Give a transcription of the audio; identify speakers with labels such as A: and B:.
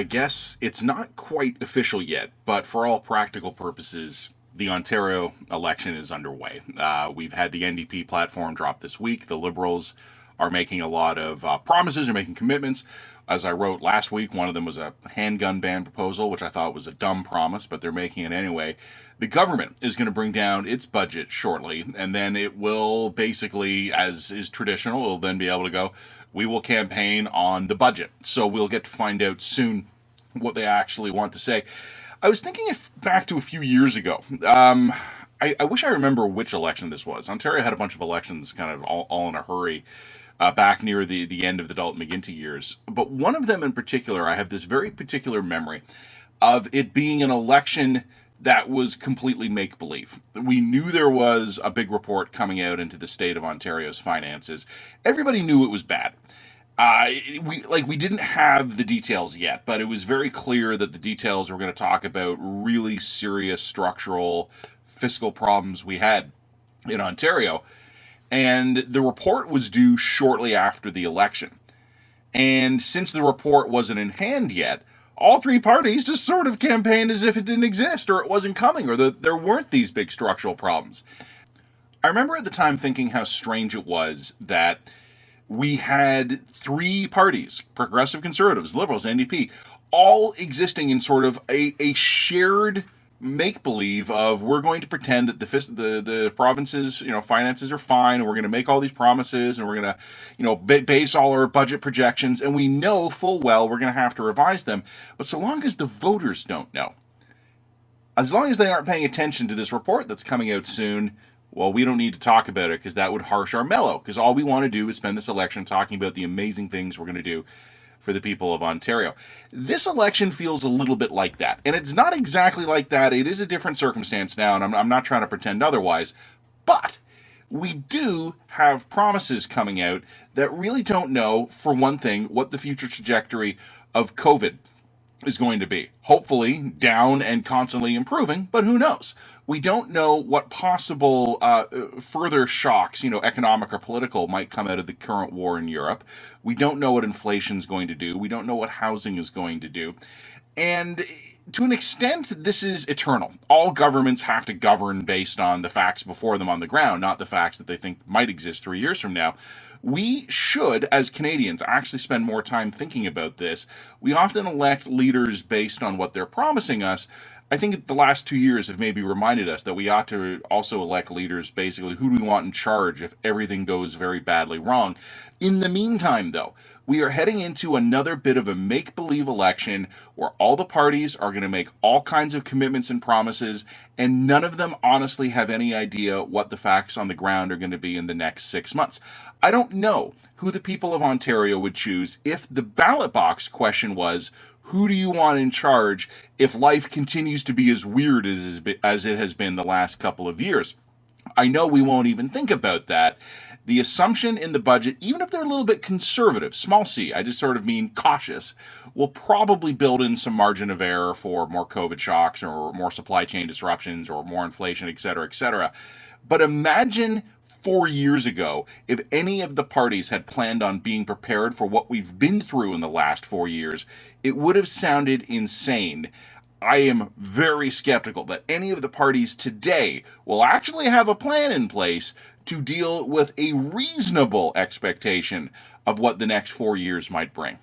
A: I guess it's not quite official yet, but for all practical purposes, the Ontario election is underway. We've had the NDP platform drop this week. The Liberals are making a lot of promises, are making commitments. As I wrote last week, one of them was a handgun ban proposal, which I thought was a dumb promise, but they're making it anyway. The government is going to bring down its budget shortly, and then it will basically, as is traditional, it'll then be able to go, we will campaign on the budget. So we'll get to find out soon what they actually want to say. I was thinking back to a few years ago. I wish I remember which election this was. Ontario had a bunch of elections kind of all in a hurry back near the end of the Dalton McGuinty years. But one of them in particular, I have this very particular memory of it being an election that was completely make-believe. We knew there was a big report coming out into the state of Ontario's finances. Everybody knew it was bad. We didn't have the details yet, but it was very clear that the details were going to talk about really serious structural fiscal problems we had in Ontario. And the report was due shortly after the election. And since the report wasn't in hand yet, all three parties just sort of campaigned as if it didn't exist, or it wasn't coming, or that there weren't these big structural problems. I remember at the time thinking how strange it was that we had three parties, Progressive Conservatives, Liberals, NDP, all existing in sort of a shared make-believe of we're going to pretend that the provinces, finances are fine, and we're going to make all these promises, and we're going to, base all our budget projections, and we know full well we're going to have to revise them. But so long as the voters don't know, as long as they aren't paying attention to this report that's coming out soon, well, we don't need to talk about it because that would harsh our mellow. Because all we want to do is spend this election talking about the amazing things we're going to do for the people of Ontario. This election feels a little bit like that. And it's not exactly like that. It is a different circumstance now, and I'm not trying to pretend otherwise. But we do have promises coming out that really don't know, for one thing, what the future trajectory of COVID is going to be. Hopefully down and constantly improving, but who knows? We don't know what possible further shocks, economic or political, might come out of the current war in Europe. We don't know what inflation is going to do. We don't know what housing is going to do. And to an extent, this is eternal. All governments have to govern based on the facts before them on the ground, not the facts that they think might exist 3 years from now. We should, as Canadians, actually spend more time thinking about this. We often elect leaders based on what they're promising us. I think the last 2 years have maybe reminded us that we ought to also elect leaders basically who do we want in charge if everything goes very badly wrong. In the meantime, though, we are heading into another bit of a make-believe election where all the parties are going to make all kinds of commitments and promises, and none of them honestly have any idea what the facts on the ground are going to be in the next 6 months. I don't know who the people of Ontario would choose if the ballot box question was, who do you want in charge if life continues to be as weird as it has been the last couple of years? I know we won't even think about that. The assumption in the budget, even if they're a little bit conservative, small c, I just sort of mean cautious, will probably build in some margin of error for more COVID shocks or more supply chain disruptions or more inflation, et cetera, et cetera. But imagine 4 years ago if any of the parties had planned on being prepared for what we've been through in the last 4 years. It would have sounded insane. I am very skeptical that any of the parties today will actually have a plan in place to deal with a reasonable expectation of what the next 4 years might bring.